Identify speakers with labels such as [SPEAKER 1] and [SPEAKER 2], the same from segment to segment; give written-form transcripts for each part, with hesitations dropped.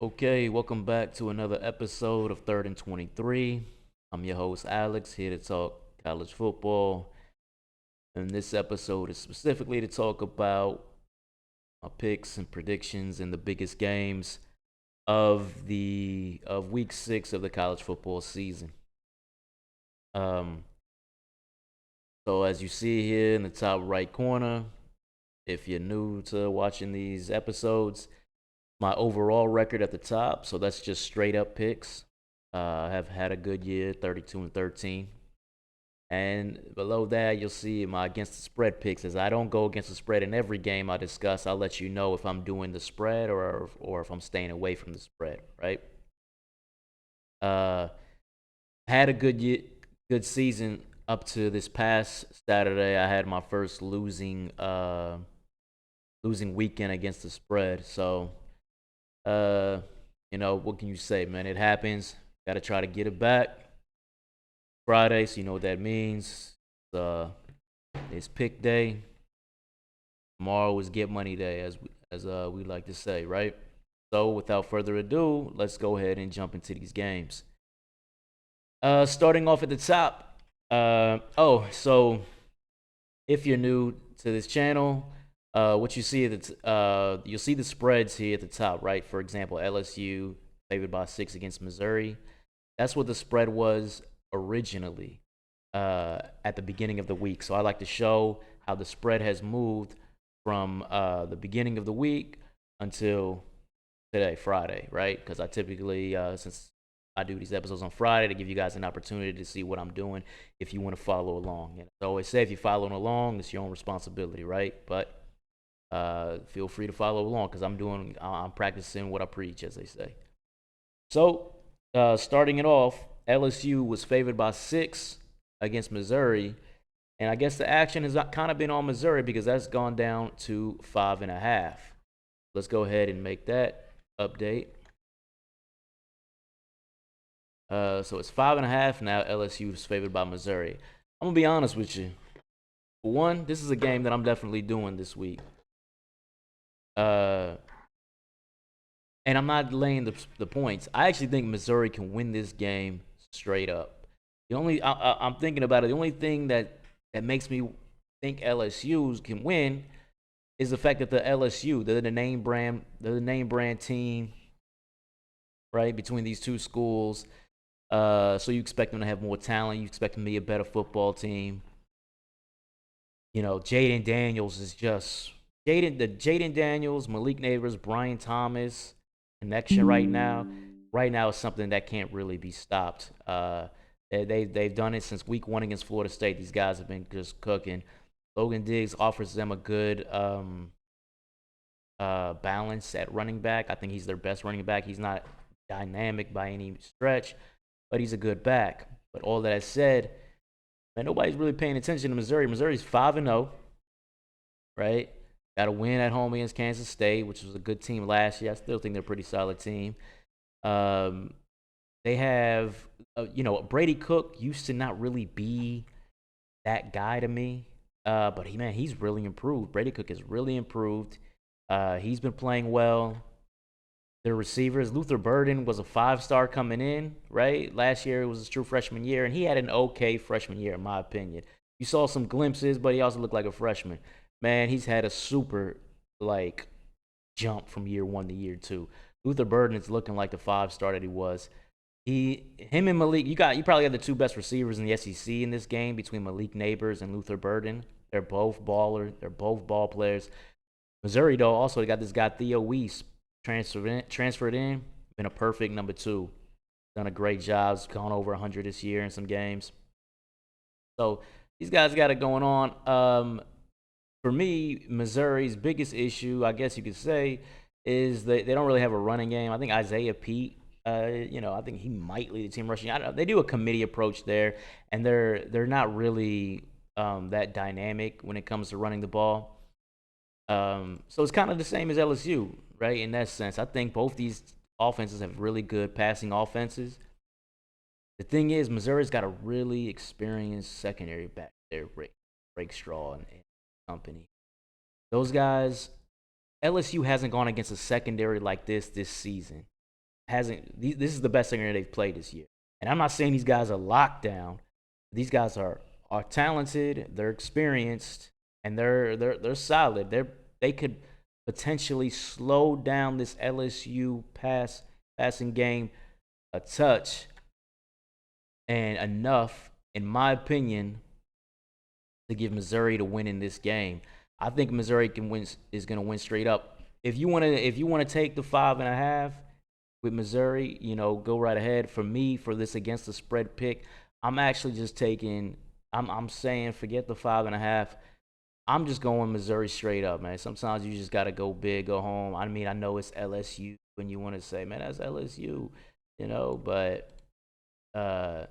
[SPEAKER 1] Okay, welcome back to another episode of Third and 23. I'm your host, Alex, here to talk college football. And this episode is specifically to talk about my picks and predictions in the biggest games of week 6 of the college football season. Um, so as you see here in the top right corner, if you're new to watching these episodes, my overall record at the top. So that's just straight up picks. I have had a good year, 32 and 13. And below that, you'll see my against the spread picks. As I don't go against the spread in every game I discuss, I'll let you know if I'm doing the spread or if I'm staying away from the spread. Right? Uh, had a good season up to this past Saturday. I had my first losing weekend against the spread. So uh, what can you say, man? It happens. Got to try to get it back. Friday, so you know what that means. It's pick day. Tomorrow is get money day, as we like to say, right? So without further ado, let's go ahead and jump into these games. Starting off at the top. So if you're new to this channel, what you see you'll see the spreads here at the top, right? For example, LSU favored by 6 against Missouri. That's what the spread was originally at the beginning of the week. So I like to show how the spread has moved from the beginning of the week until today, Friday, right? Because I typically, since I do these episodes on Friday, to give you guys an opportunity to see what I'm doing if you want to follow along. And I always say, if you're following along, it's your own responsibility, right? But feel free to follow along because I'm practicing what I preach, as they say. So starting it off, LSU was favored by 6 against Missouri. And I guess the action has kind of been on Missouri because that's gone down to 5.5. Let's go ahead and make that update. So it's 5.5 now. LSU is favored by Missouri. I'm gonna be honest with you. For one, this is a game that I'm definitely doing this week. And I'm not laying the points. I actually think Missouri can win this game straight up. I'm thinking about it. The only thing that makes me think LSU can win is the fact that they're the name brand team, right, between these two schools. So you expect them to have more talent. You expect them to be a better football team. Jaden Daniels is just Jaden Daniels, Malik Neighbors, Brian Thomas connection right now. Right now is something that can't really be stopped. They've done it since week 1 against Florida State. These guys have been just cooking. Logan Diggs offers them a good balance at running back. I think he's their best running back. He's not dynamic by any stretch, but he's a good back. But all that said, man, nobody's really paying attention to Missouri. Missouri's 5-0, right? Got a win at home against Kansas State, which was a good team last year. I still think they're a pretty solid team. They have, Brady Cook used to not really be that guy to me, but he's really improved. Brady Cook has really improved. He's been playing well. Their receivers, Luther Burden was a 5-star coming in, right? Last year it was his true freshman year, and he had an okay freshman year, in my opinion. You saw some glimpses, but he also looked like a freshman. Man, he's had a super, jump from year 1 to year 2. Luther Burden is looking like the 5-star that he was. Him and Malik, you probably got the two best receivers in the SEC in this game between Malik Neighbors and Luther Burden. They're both ballers. They're both ball players. Missouri, though, also got this guy Theo Weiss transferred in, been a perfect number 2. Done a great job. He's gone over 100 this year in some games. So these guys got it going on. For me, Missouri's biggest issue, I guess you could say, is that they don't really have a running game. I think Isaiah Pete, I think he might lead the team rushing. They do a committee approach there, and they're not really that dynamic when it comes to running the ball. So it's kind of the same as LSU, right? In that sense, I think both these offenses have really good passing offenses. The thing is, Missouri's got a really experienced secondary back there, Straw and company. Those guys, LSU hasn't gone against a secondary like this season. hasn't. This is the best singer they've played this year. And I'm not saying these guys are locked down. These guys are talented. They're experienced, and they're solid. They could potentially slow down this LSU passing game a touch and enough, in my opinion, to give Missouri to win in this game. I think Missouri is going to win straight up. If you want to take the 5.5 with Missouri, go right ahead. For me, for this against the spread pick, I'm actually just taking. I'm saying forget the 5.5. I'm just going Missouri straight up, man. Sometimes you just gotta go big, go home. I mean, I know it's LSU, when you want to say, man, that's LSU, but uh,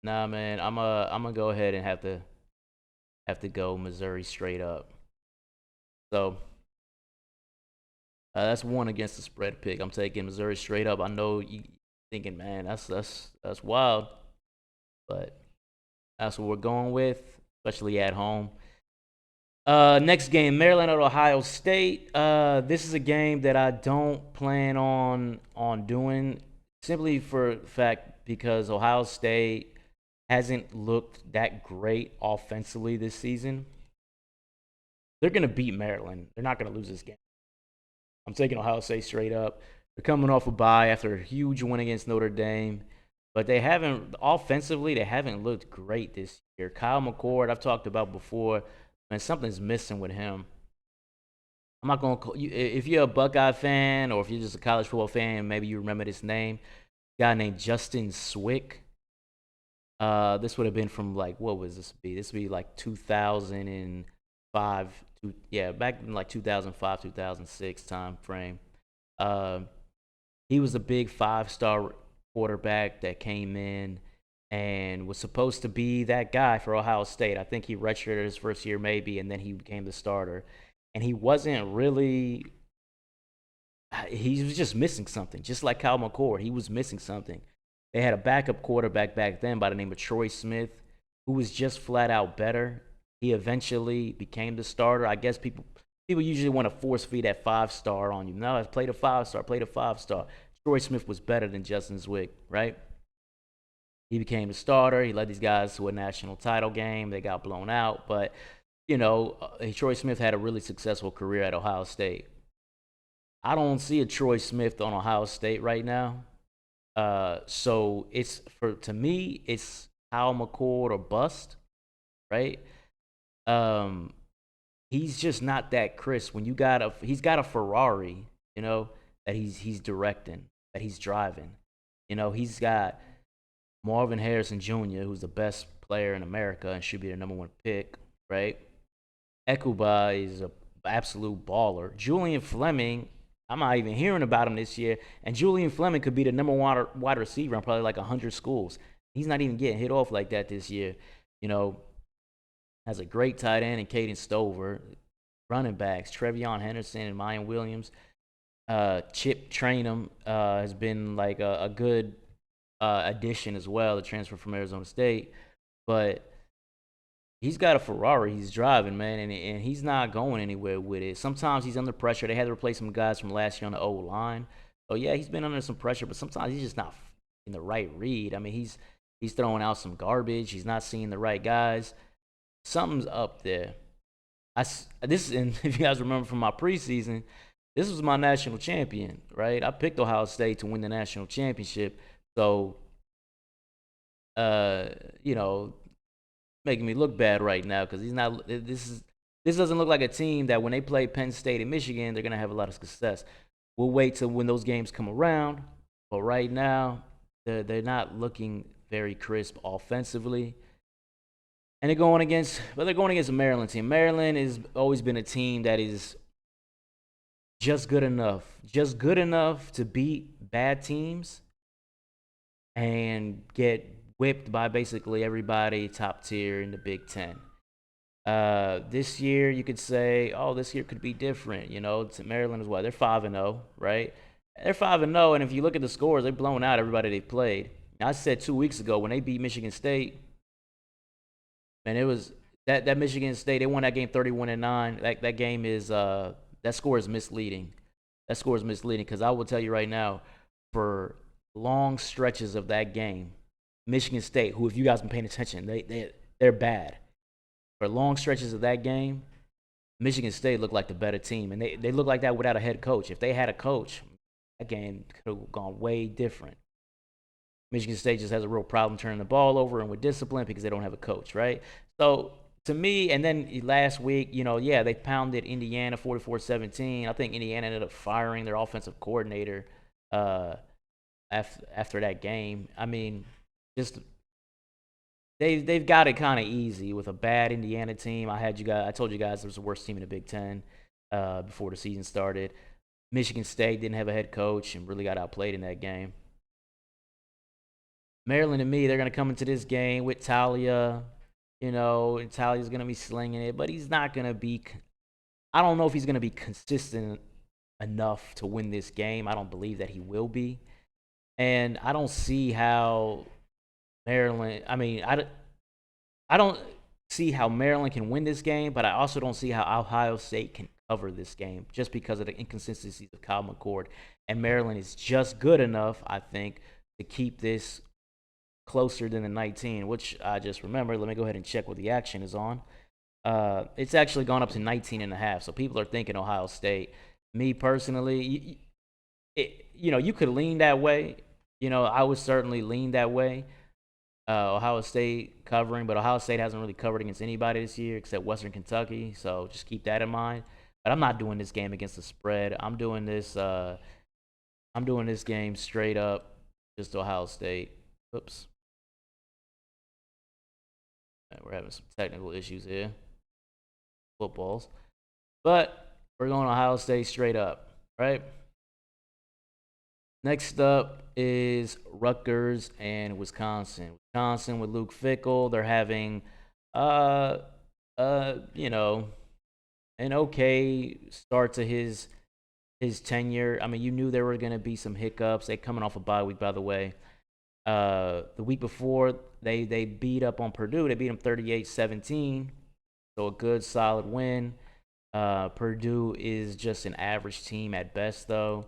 [SPEAKER 1] nah, man, I'm gonna go ahead and have to go Missouri straight up. So that's one against the spread pick. I'm taking Missouri straight up. I know you thinking, man, that's wild, but that's what we're going with, especially at home. Next game, Maryland at Ohio State. This is a game that I don't plan on doing, simply for the fact because Ohio State hasn't looked that great offensively this season. They're gonna beat Maryland. They're not gonna lose this game. I'm taking Ohio State straight up. They're coming off a bye after a huge win against Notre Dame, but they haven't offensively. They haven't looked great this year. Kyle McCord, I've talked about before. Man, something's missing with him. I'm not going to call you if you're a Buckeye fan or if you're just a college football fan. Maybe you remember this name. A guy named Justin Swick. This would have been from, like, what was this be? This would be like 2005. Yeah, back in like 2005, 2006 time frame. Uh, he was a big 5-star quarterback that came in and was supposed to be that guy for Ohio State. I think he redshirted his first year maybe, and then he became the starter. And he wasn't really – he was just missing something. Just like Kyle McCord, he was missing something. They had a backup quarterback back then by the name of Troy Smith, who was just flat out better. He eventually became the starter. I guess people usually want to force feed that 5-star on you. No, play the 5-star, play the 5-star. Troy Smith was better than Justin Zwick, right? He became the starter. He led these guys to a national title game. They got blown out, but Troy Smith had a really successful career at Ohio State. I don't see a Troy Smith on Ohio State right now. So to me, it's Kyle McCord or bust, right? He's just not that crisp. When he's got a Ferrari, that he's directing, that he's driving. He's got Marvin Harrison Jr., who's the best player in America and should be the number 1 pick, right? Ekuba is an absolute baller. Julian Fleming, I'm not even hearing about him this year, and Julian Fleming could be the number 1 wide receiver on probably like 100 schools. He's not even getting hit off like that this year. Has a great tight end in Caden Stover. Running backs, Trevion Henderson and Mayan Williams. Chip Trainum has been like a good addition as well, the transfer from Arizona State. But he's got a Ferrari he's driving, man, and he's not going anywhere with it. Sometimes he's under pressure. They had to replace some guys from last year on the O-line. So, yeah, he's been under some pressure, but sometimes he's just not in the right read. I mean, he's throwing out some garbage. He's not seeing the right guys. Something's up there. And if you guys remember from my preseason, this was my national champion, right? I picked Ohio State to win the national championship. So, making me look bad right now because he's not. This doesn't look like a team that when they play Penn State and Michigan, they're gonna have a lot of success. We'll wait till when those games come around. But right now, they're not looking very crisp offensively. And they're going against a Maryland team. Maryland has always been a team that is just good enough to beat bad teams and get whipped by basically everybody top tier in the Big Ten. This year, you could say, this year could be different. Maryland is what? They're 5-0, right? They're 5-0, and if you look at the scores, they've blown out everybody they've played. Now, I said 2 weeks ago when they beat Michigan State, man, it was that Michigan State, they won that game 31-9. That game is that score is misleading. That score is misleading because I will tell you right now, for long stretches of that game, Michigan State, who if you guys been paying attention, they're bad. For long stretches of that game, Michigan State looked like the better team, and they look like that without a head coach. If they had a coach, that game could have gone way different. Michigan State just has a real problem turning the ball over and with discipline because they don't have a coach, right? So to me, and then last week, yeah, they pounded Indiana 44-17. I think Indiana ended up firing their offensive coordinator uh, after that game. I mean, just they've got it kind of easy with a bad Indiana team. I told you guys it was the worst team in the Big Ten before the season started. Michigan State didn't have a head coach and really got outplayed in that game. Maryland and me, they're gonna come into this game with Talia. And Talia's gonna be slinging it, but he's not gonna be. I don't know if he's gonna be consistent enough to win this game. I don't believe that he will be, and I don't see how Maryland. I mean, I don't see how Maryland can win this game, but I also don't see how Ohio State can cover this game just because of the inconsistencies of Kyle McCord. And Maryland is just good enough, I think, to keep this closer than the 19, which I just remembered. Let me go ahead and check what the action is on. It's actually gone up to 19.5, so people are thinking Ohio State. Me personally, you could lean that way. I would certainly lean that way. Ohio State covering, but Ohio State hasn't really covered against anybody this year except Western Kentucky, so just keep that in mind. But I'm not doing this game against the spread. I'm doing this game straight up, just Ohio State. Oops. We're having some technical issues here. Footballs. But we're going Ohio State straight up, right? Next up is Rutgers and Wisconsin. Wisconsin with Luke Fickell, they're having an okay start to his tenure. I mean, you knew there were going to be some hiccups. They're coming off a bye week, by the way. The week before, they beat up on Purdue. They beat them 38-17. So a good, solid win. Purdue is just an average team at best, though.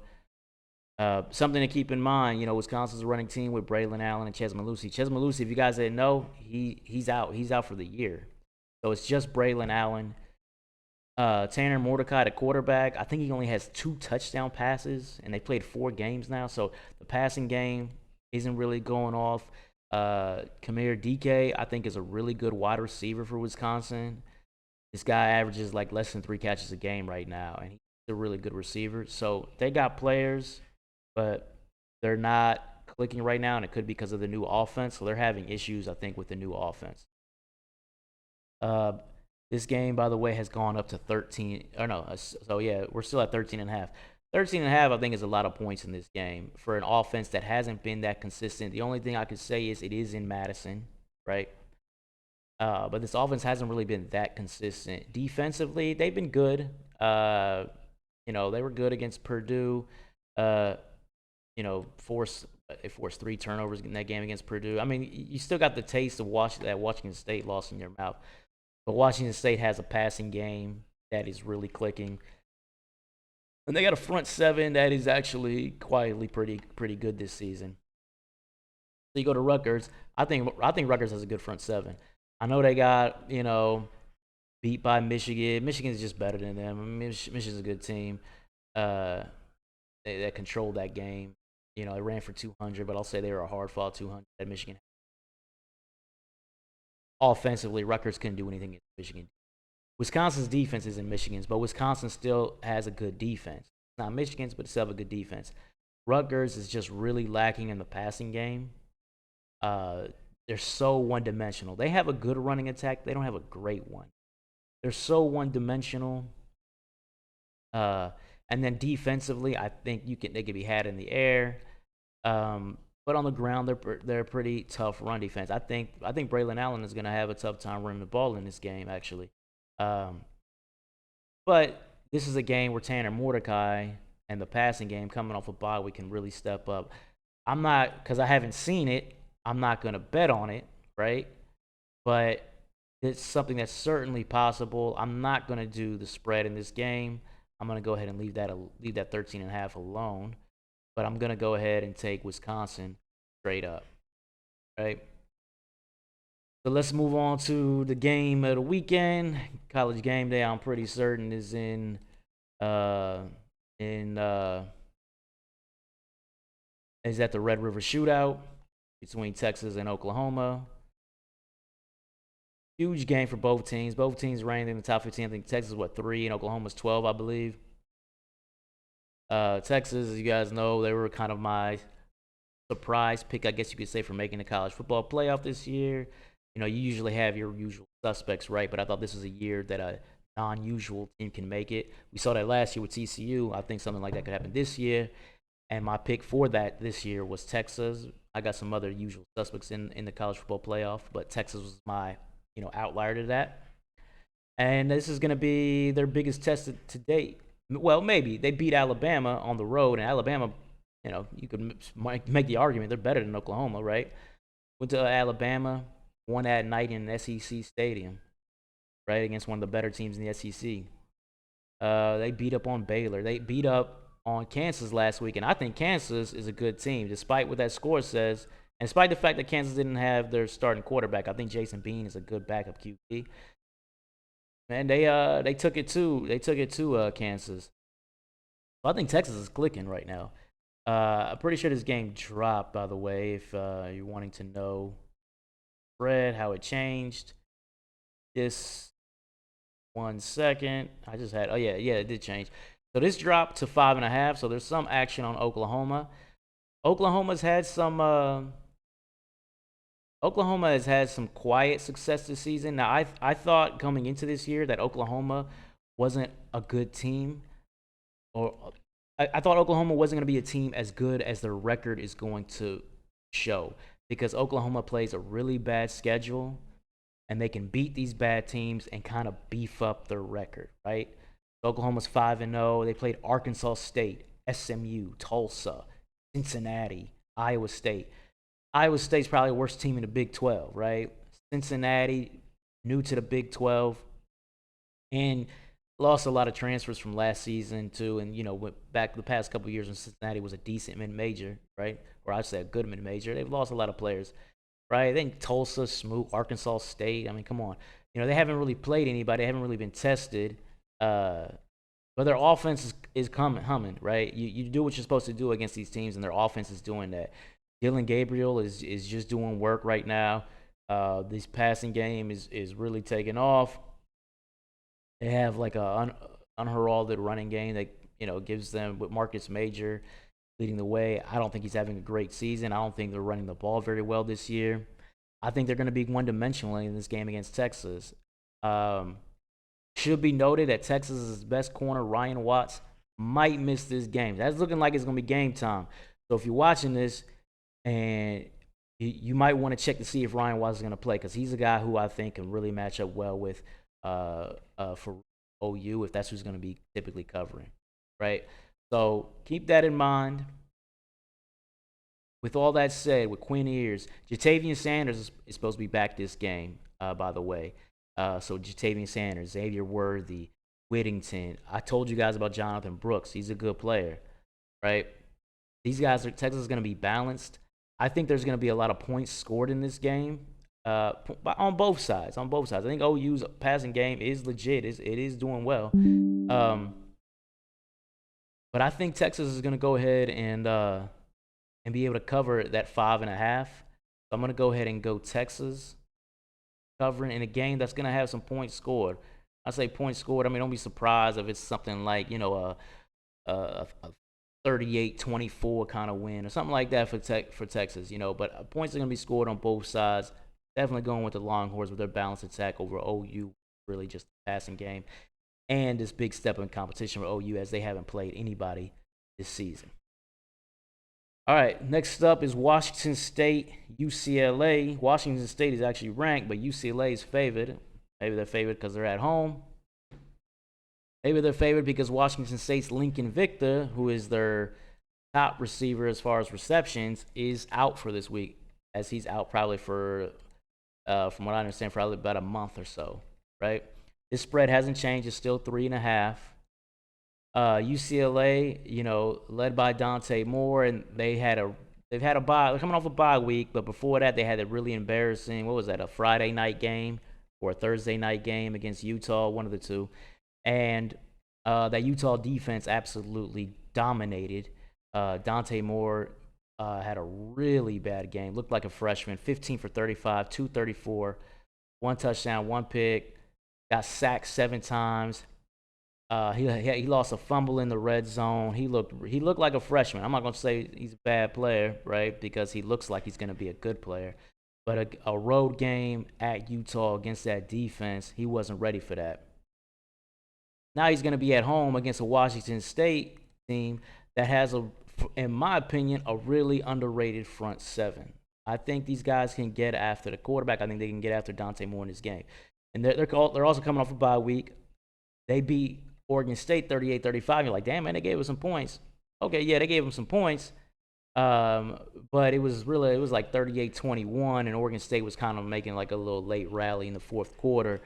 [SPEAKER 1] Something to keep in mind, Wisconsin's a running team with Braylon Allen and Ches Malusi. Ches Malusi, if you guys didn't know, he's out. He's out for the year. So it's just Braylon Allen. Tanner Mordecai, the quarterback, I think he only has 2 touchdown passes, and they played 4 games now. So the passing game isn't really going off. Kamir DK, I think, is a really good wide receiver for Wisconsin. This guy averages like less than 3 catches a game right now, and he's a really good receiver. So they got players, but they're not clicking right now, and it could be because of the new offense. So they're having issues, I think, with the new offense. This game, by the way, has gone up to 13. Or no, so yeah, we're still at 13.5. 13.5, I think, is a lot of points in this game for an offense that hasn't been that consistent. The only thing I could say is it is in Madison, right? But this offense hasn't really been that consistent. Defensively, they've been good. They were good against Purdue. They forced 3 turnovers in that game against Purdue. I mean, you still got the taste of that Washington State loss in your mouth. But Washington State has a passing game that is really clicking. And they got a front 7 that is actually quietly pretty good this season. So you go to Rutgers. I think Rutgers has a good front 7. I know they got, beat by Michigan. Michigan's just better than them. I mean, Michigan's a good team. They controlled that game. They ran for 200, but I'll say they were a hard-fought 200 at Michigan. Offensively, Rutgers couldn't do anything against Michigan. Wisconsin's defense isn't Michigan's, but Wisconsin still has a good defense. It's not Michigan's, but it still have a good defense. Rutgers is just really lacking in the passing game. They're so one-dimensional. They have a good running attack. They don't have a great one. They're so one-dimensional. And then defensively, I think they could be had in the air. But on the ground, they're a pretty tough run defense. I think Braylon Allen is going to have a tough time running the ball in this game, actually. But this is a game where Tanner Mordecai and the passing game coming off a bye, we can really step up. I'm not, because I haven't seen it, I'm not going to bet on it, right? But it's something that's certainly possible. I'm not going to do the spread in this game. I'm going to go ahead and leave that 13.5 alone. but I'm gonna go ahead and take Wisconsin straight up. Right. So let's move on to the game of the weekend. College game day, I'm pretty certain is uh in is at the Red River Shootout between Texas and Oklahoma. Huge game for both teams. Both teams ranked in the top 15. I think Texas is 3 and Oklahoma's 12, I believe. Texas, as you guys know, they were kind of my surprise pick, I guess you could say, for making the college football playoff this year. You know, you usually have your usual suspects, right? But I thought this was a year that a non-usual team can make it. We saw that last year with TCU. I think something like that could happen this year. And my pick for that this year was Texas. I got some other usual suspects in the college football playoff, but Texas was my outlier to that. And this is going to be their biggest test to date. Well, maybe they beat Alabama on the road, and Alabama, you could make the argument they're better than Oklahoma, right? Went to Alabama, won that night in an SEC stadium, right, against one of the better teams in the SEC. They beat up on Baylor. They beat up on Kansas last week, and I think Kansas is a good team, despite what that score says, and despite the fact that Kansas didn't have their starting quarterback. I think Jason Bean is a good backup QB. Man, they took it to Kansas. So I think Texas is clicking right now. I'm pretty sure this game dropped, by the way, if you're wanting to know spread, how it changed. This 1 second. I just had, yeah, it did change. So this dropped to 5.5. So there's some action on Oklahoma. Oklahoma has had some quiet success this season. Now, I thought coming into this year that Oklahoma wasn't a good team, or I thought Oklahoma wasn't going to be a team as good as their record is going to show, because Oklahoma plays a really bad schedule, and they can beat these bad teams and kind of beef up their record, right? Oklahoma's 5-0. They played Arkansas State, SMU, Tulsa, Cincinnati, Iowa State. Iowa State's probably the worst team in the Big 12, right? Cincinnati, new to the Big 12, and lost a lot of transfers from last season too. And went back the past couple of years when Cincinnati was a decent mid-major, right? Or I'd say a good mid-major. They've lost a lot of players, right? Then Tulsa, Smoot, Arkansas State. I mean, come on. They haven't really played anybody. They haven't really been tested. But their offense is humming, right? You do what you're supposed to do against these teams, and their offense is doing that. Dylan Gabriel is just doing work right now. This passing game is really taking off. They have like a unheralded running game that gives them, with Marcus Major leading the way. I don't think he's having a great season. I don't think they're running the ball very well this year. I think they're going to be one-dimensional in this game against Texas. Should be noted that Texas's best corner, Ryan Watts, might miss this game. That's looking like it's going to be game time. So if you're watching this, and you might want to check to see if Ryan Watts is going to play, because he's a guy who I think can really match up well with for OU, if that's who's going to be typically covering, right? So keep that in mind. With all that said, with Quinn Ewers, Jatavian Sanders is supposed to be back this game, by the way. So Jatavian Sanders, Xavier Worthy, Whittington. I told you guys about Jonathan Brooks. He's a good player, right? These guys Texas is going to be balanced. I think there's going to be a lot of points scored in this game, on both sides. I think OU's passing game is legit. It is doing well. But I think Texas is going to go ahead and be able to cover that 5.5. So I'm going to go ahead and go Texas covering in a game that's going to have some points scored. I say points scored. I mean, don't be surprised if it's something like a 38-24 kind of win or something like that for Texas. But points are going to be scored on both sides. Definitely going with the Longhorns with their balanced attack over OU. Really just a passing game, and this big step in competition for OU, as they haven't played anybody this season. All right, next up is Washington State, UCLA. Washington State is actually ranked, but UCLA is favored. Maybe they're favored because they're at home. Maybe they're favored because Washington State's Lincoln Victor, who is their top receiver as far as receptions, is out for this week, as he's out probably for, from what I understand, probably about a month or so, right? This spread hasn't changed. It's still 3.5. UCLA, led by Dante Moore, and they've had a bye. They're coming off a bye week, but before that, they had a really embarrassing. What was that? A Friday night game or a Thursday night game against Utah, one of the two, and that Utah defense absolutely dominated. Dante Moore had a really bad game. Looked like a freshman. 15 for 35, 234, one touchdown, one pick. Got sacked 7 times. He lost a fumble in the red zone. He looked like a freshman. I'm not gonna say he's a bad player, right? Because he looks like he's gonna be a good player. But a road game at Utah against that defense, he wasn't ready for that. Now he's gonna be at home against a Washington State team that has in my opinion, a really underrated front seven. I think these guys can get after the quarterback. I think they can get after Dante Moore in this game. And they're also coming off a bye week. They beat Oregon State 38-35. You're like, damn, man, they gave us some points. Okay, yeah, they gave them some points. But it was like 38-21, and Oregon State was kind of making like a little late rally in the fourth quarter,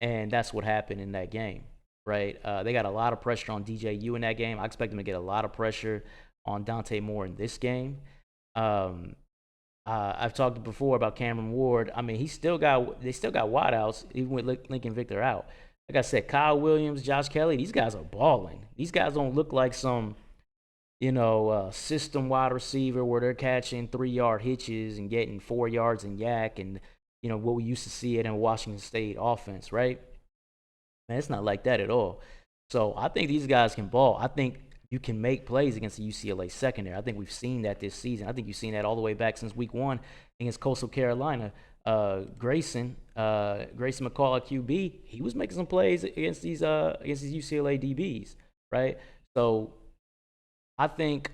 [SPEAKER 1] and that's what happened in that game, right? They got a lot of pressure on DJU in that game. I expect them to get a lot of pressure on Dante Moore in this game. I've talked before about Cameron Ward. I mean, they still got wideouts even with Lincoln Victor out. Like I said, Kyle Williams, Josh Kelly, these guys are balling. These guys don't look like some, system wide receiver where they're catching 3-yard hitches and getting 4 yards in yak and, what we used to see it in Washington State offense, right? Man, it's not like that at all. So I think these guys can ball. I think you can make plays against the UCLA secondary. I think we've seen that this season. I think you've seen that all the way back since week 1 against Coastal Carolina. Grayson McCall at QB, he was making some plays against these UCLA DBs, right? So I think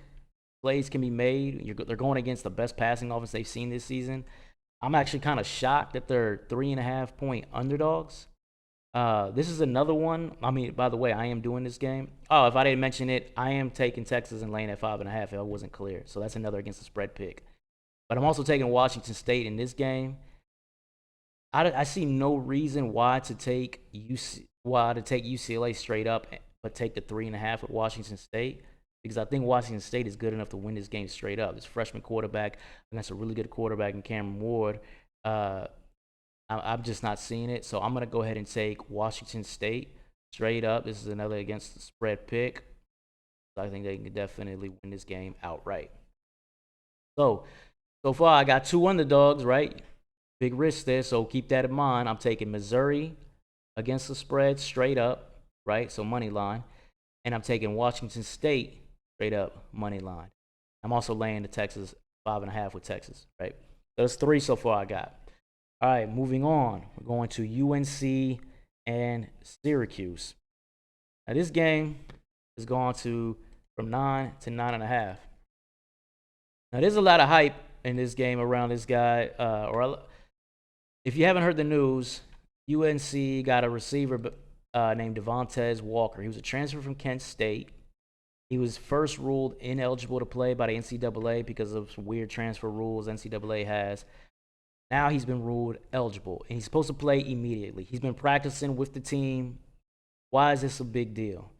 [SPEAKER 1] plays can be made. They're going against the best passing offense they've seen this season. I'm actually kind of shocked that they're 3.5-point underdogs. This is another one. I mean, by the way, I am doing this game. Oh, if I didn't mention it, I am taking Texas and laying at 5.5 if I wasn't clear. So that's another against the spread pick. But I'm also taking Washington State in this game. I see no reason why to take UCLA straight up, but take the 3.5 with Washington State, because I think Washington State is good enough to win this game straight up. This freshman quarterback against a really good quarterback in Cameron Ward. I'm just not seeing it, so I'm gonna go ahead and take Washington State straight up. This is another against the spread pick. I think they can definitely win this game outright. So far I got 2 underdogs, right? Big risk there, so keep that in mind. I'm taking Missouri against the spread straight up, right? So money line. And I'm taking Washington State straight up money line. I'm also laying the Texas 5.5 with Texas, right? Those 3 so far I got. All right, moving on. We're going to UNC and Syracuse. Now this game is going to from 9 to 9.5. Now there's a lot of hype in this game around this guy, if you haven't heard the news, UNC got a receiver named Devontae Walker. He was a transfer from Kent State. He was first ruled ineligible to play by the NCAA because of some weird transfer rules NCAA has. Now he's been ruled eligible, and he's supposed to play immediately. He's been practicing with the team. Why is this a big deal?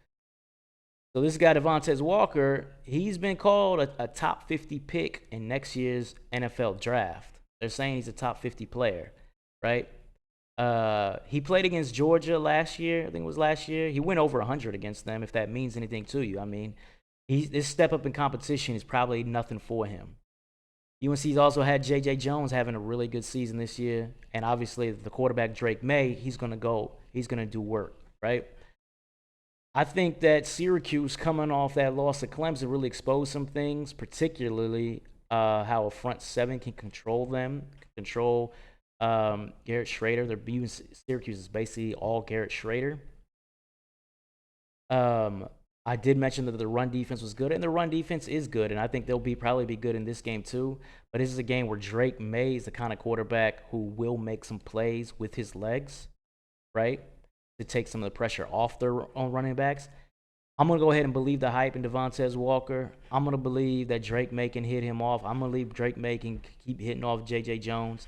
[SPEAKER 1] So this guy, Devontae Walker, he's been called a top 50 pick in next year's NFL draft. They're saying he's a top 50 player, right? He played against Georgia last year. I think it was last year. He went over 100 against them, if that means anything to you. I mean, this step up in competition is probably nothing for him. UNC's also had J.J. Jones having a really good season this year. And obviously the quarterback, Drake May, he's going to do work, right? I think that Syracuse, coming off that loss to Clemson, really exposed some things, particularly how a front seven can control them, control Garrett Schrader. Syracuse is basically all Garrett Schrader. I did mention that the run defense was good, and the run defense is good, and I think they'll probably be good in this game too. But this is a game where Drake May is the kind of quarterback who will make some plays with his legs, right, to take some of the pressure off their own running backs. I'm going to go ahead and believe the hype in Devontae Walker. I'm going to believe that Drake May can hit him off. I'm going to believe Drake May can keep hitting off J.J. Jones.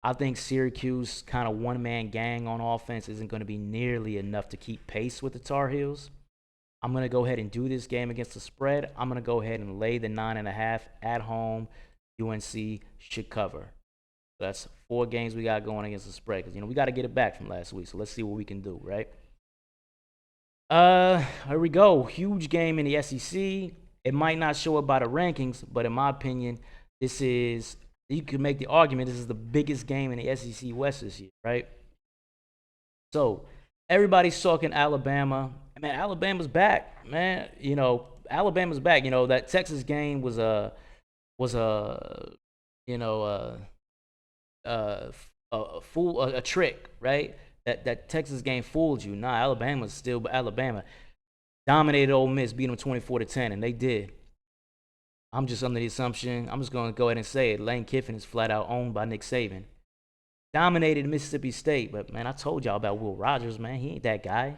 [SPEAKER 1] I think Syracuse kind of one-man gang on offense isn't going to be nearly enough to keep pace with the Tar Heels. I'm going to go ahead and do this game against the spread. I'm going to go ahead and lay the 9.5 at home. UNC should cover. That's 4 games we got going against the spread because, we got to get it back from last week. So let's see what we can do, right? Here we go. Huge game in the SEC. It might not show up by the rankings, but in my opinion, you could make the argument this is the biggest game in the SEC West this year, right? So everybody's talking Alabama. Man, Alabama's back, man. Alabama's back. That Texas game was a trick, right? That Texas game fooled you. Nah, Alabama's still Alabama. Dominated Ole Miss, beat them 24-10, and they did. I'm just under the assumption, I'm just going to go ahead and say it, Lane Kiffin is flat out owned by Nick Saban. Dominated Mississippi State, but man, I told y'all about Will Rogers, man. He ain't that guy.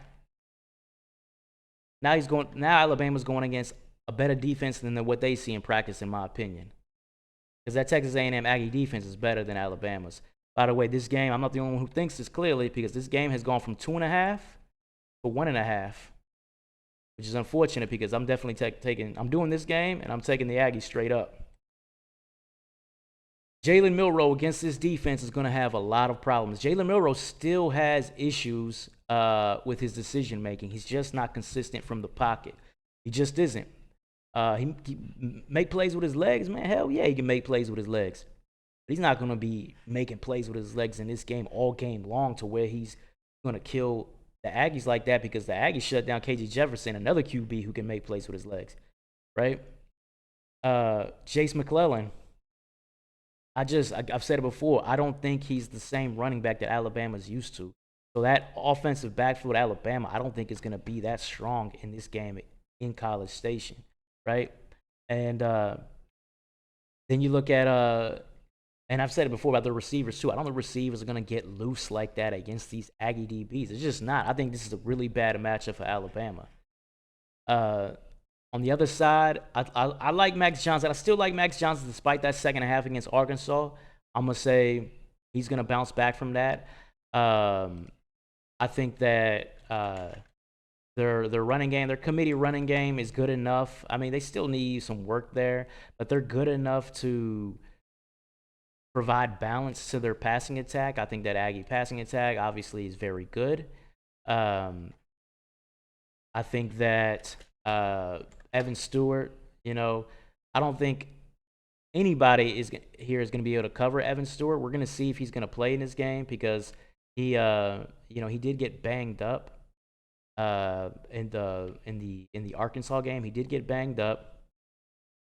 [SPEAKER 1] Now Alabama's going against a better defense than what they see in practice, in my opinion. Because that Texas A&M Aggie defense is better than Alabama's. By the way, this game, I'm not the only one who thinks this clearly because this game has gone from 2.5 to 1.5, which is unfortunate because I'm definitely I'm doing this game and I'm taking the Aggies straight up. Jalen Milroe against this defense is going to have a lot of problems. Jalen Milroe still has issues with his decision making. He's just not consistent from the pocket. He just isn't. He make plays with his legs, man. Hell yeah, he can make plays with his legs. But he's not going to be making plays with his legs in this game all game long to where he's going to kill the Aggies like that because the Aggies shut down KJ Jefferson, another QB who can make plays with his legs, right? Chase McClellan. I've said it before. I don't think he's the same running back that Alabama's used to. So that offensive backfield Alabama, I don't think is going to be that strong in this game in College Station, right? And then you look at and I've said it before about the receivers too. I don't think the receivers are going to get loose like that against these Aggie DBs. It's just not. I think this is a really bad matchup for Alabama. On the other side, I like Max Johnson. I still like Max Johnson despite that second half against Arkansas. I'm going to say he's going to bounce back from that. I think that their running game, their committee running game is good enough. I mean, they still need some work there, but they're good enough to provide balance to their passing attack. I think that Aggie passing attack obviously is very good. I think that Evan Stewart, I don't think anybody is going to be able to cover Evan Stewart. We're going to see if he's going to play in this game because he did get banged up in the Arkansas game. He did get banged up.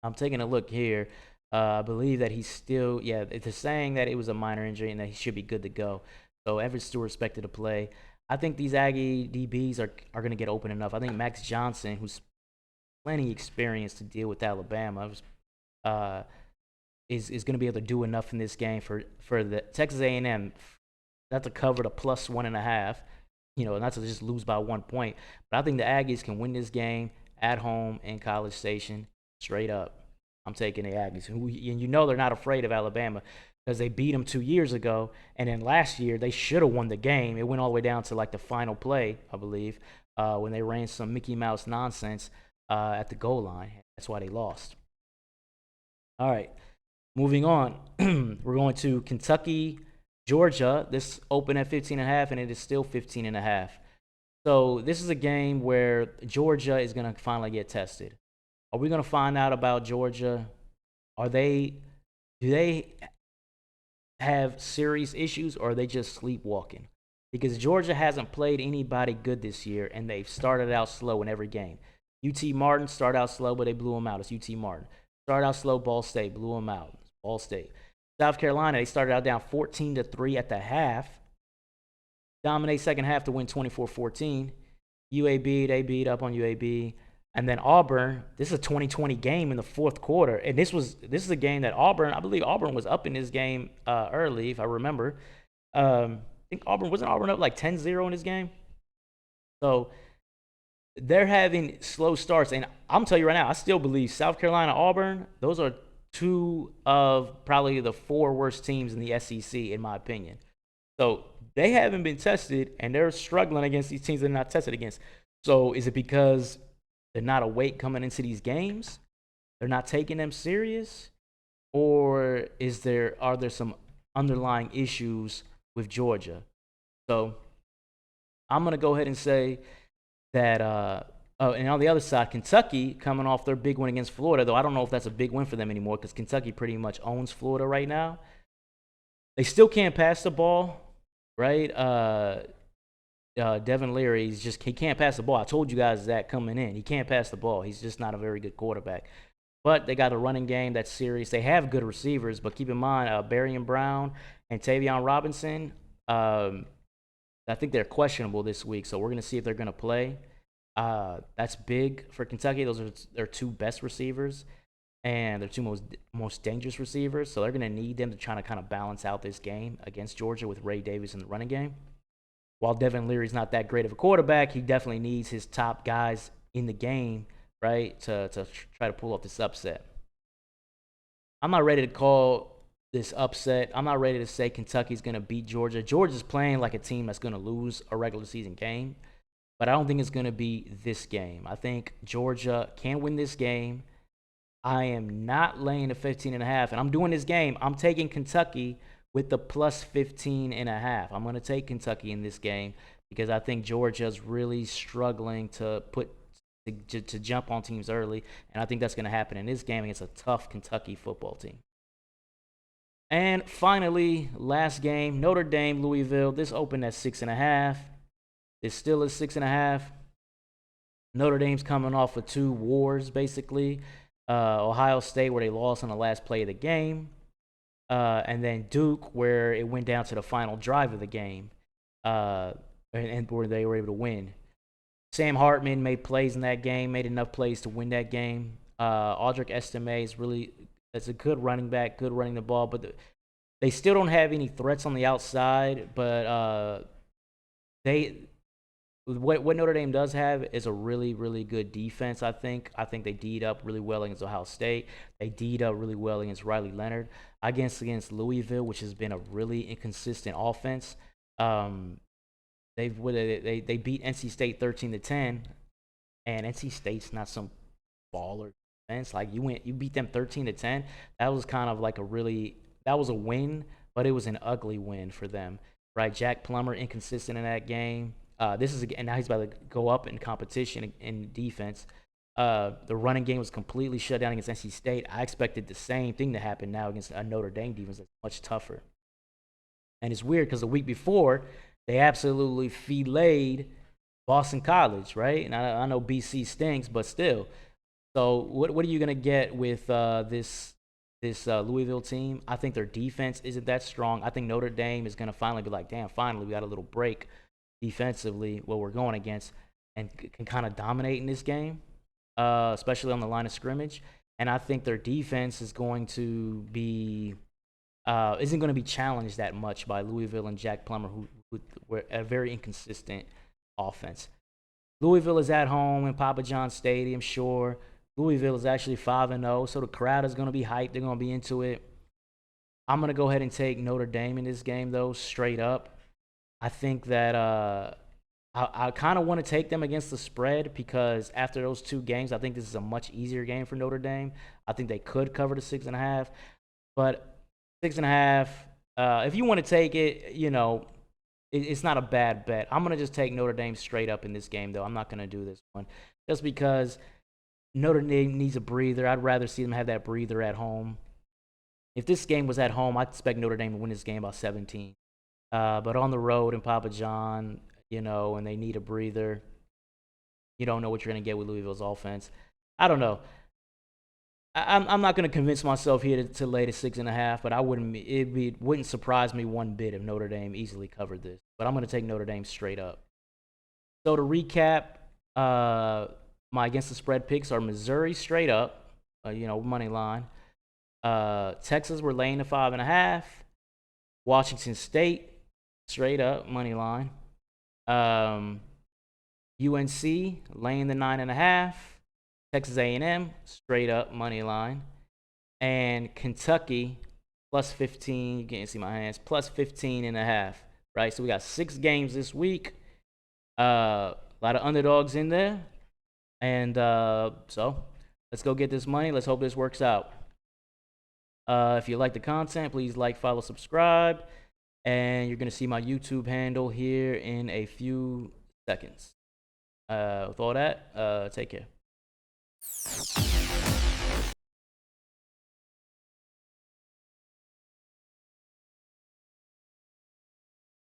[SPEAKER 1] I'm taking a look here. I believe that he's still, it's saying that it was a minor injury and that he should be good to go. So Evan Stewart expected to play. I think these Aggie DBs are going to get open enough. I think Max Johnson, who's plenty experience to deal with Alabama, is going to be able to do enough in this game for the Texas A&M not to cover the plus 1.5, not to just lose by 1 point. But I think the Aggies can win this game at home in College Station straight up. I'm taking the Aggies. And they're not afraid of Alabama because they beat them 2 years ago. And then last year, they should have won the game. It went all the way down to like the final play, I believe, when they ran some Mickey Mouse nonsense at the goal line. That's why they lost. All right, moving on. We're going to Kentucky, Georgia. This opened at 15.5, and it is still 15.5. So this is a game where Georgia is going to finally get tested. Are we going to find out about Georgia? Do they have serious issues, or are they just sleepwalking? Because Georgia hasn't played anybody good this year, and they've started out slow in every game. UT Martin started out slow, but they blew them out. It's UT Martin. Started out slow, Ball State blew them out. Ball State. South Carolina, they started out down 14-3 at the half. Dominate second half to win 24-14. UAB, they beat up on UAB. And then Auburn, this is a 2020 game in the fourth quarter. And this is a game that I believe Auburn was up in this game early, if I remember. I think wasn't Auburn up like 10-0 in this game? So they're having slow starts. And I'm telling you right now, I still believe South Carolina, Auburn, those are two of probably the 4 worst teams in the SEC, in my opinion. So they haven't been tested, and they're struggling against these teams they're not tested against. So is it because they're not awake coming into these games? They're not taking them serious? Or are there some underlying issues with Georgia? So I'm gonna go ahead and say that and on the other side, Kentucky coming off their big win against Florida, though I don't know if that's a big win for them anymore because Kentucky pretty much owns Florida right now. They still can't pass the ball, right? Devin Leary, he can't pass the ball. I told you guys that coming in. He can't pass the ball. He's just not a very good quarterback. But they got a running game that's serious. They have good receivers, but keep in mind, Barry and Brown and Tavion Robinson, I think they're questionable this week, so we're going to see if they're going to play. That's big for Kentucky. Those are their two best receivers, and their two most dangerous receivers. So they're going to need them to try to kind of balance out this game against Georgia with Ray Davis in the running game. While Devin Leary's not that great of a quarterback, he definitely needs his top guys in the game, right, to try to pull off this upset. I'm not ready to call this upset. I'm not ready to say Kentucky's going to beat Georgia. Georgia's playing like a team that's going to lose a regular season game, but I don't think it's going to be this game. I think Georgia can win this game. I am not laying the 15.5, and I'm doing this game. I'm taking Kentucky with the plus 15.5. I'm going to take Kentucky in this game because I think Georgia's really struggling to jump on teams early, and I think that's going to happen in this game against a tough Kentucky football team. And finally, last game, Notre Dame, Louisville. This opened at 6.5. This still is 6.5. Notre Dame's coming off of two wars, basically. Ohio State, where they lost on the last play of the game. And then Duke, where it went down to the final drive of the game. And where they were able to win. Sam Hartman made plays in that game, made enough plays to win that game. Audric Estime that's a good running back, good running the ball, but they still don't have any threats on the outside. But what Notre Dame does have is a really, really good defense. I think they D'd up really well against Ohio State. They D'd up really well against Riley Leonard. Against Louisville, which has been a really inconsistent offense. They beat NC State 13-10, and NC State's not some baller defense. Like you beat them 13-10. That was kind of like that was a win, but it was an ugly win for them, right? Jack Plummer inconsistent in that game. And now he's about to go up in competition in defense. The running game was completely shut down against NC State. I expected the same thing to happen now against a Notre Dame defense that's much tougher. And it's weird because the week before, they absolutely filleted Boston College, right? And I know BC stinks, but still. So what are you going to get with this Louisville team? I think their defense isn't that strong. I think Notre Dame is going to finally be like, damn, finally we got a little break defensively what we're going against and can kind of dominate in this game, especially on the line of scrimmage. And I think their defense is going to be isn't going to be challenged that much by Louisville and Jack Plummer, who were a very inconsistent offense. Louisville is at home in Papa John's Stadium, sure. Louisville is actually 5-0, so the crowd is going to be hyped. They're going to be into it. I'm going to go ahead and take Notre Dame in this game, though, straight up. I think that I kind of want to take them against the spread because after those two games, I think this is a much easier game for Notre Dame. I think they could cover the 6.5, but 6.5, if you want to take it, it's not a bad bet. I'm going to just take Notre Dame straight up in this game, though. I'm not going to do this one just because Notre Dame needs a breather. I'd rather see them have that breather at home. If this game was at home, I'd expect Notre Dame to win this game by 17. But on the road in Papa John, and they need a breather, you don't know what you're going to get with Louisville's offense. I don't know. I'm not going to convince myself here to lay the 6.5, but it wouldn't surprise me one bit if Notre Dame easily covered this. But I'm going to take Notre Dame straight up. So to recap, my against the spread picks are Missouri straight up, money line. Texas, we're laying the 5.5. Washington State straight up money line. UNC laying the 9.5. Texas A&M straight up money line, and Kentucky plus 15. You can't see my hands. Plus 15.5. Right. So we got 6 games this week. A lot of underdogs in there. And so let's go get this money. Let's hope this works out. If you like the content, please like, follow, subscribe. And you're going to see my YouTube handle here in a few seconds. With all that, take care.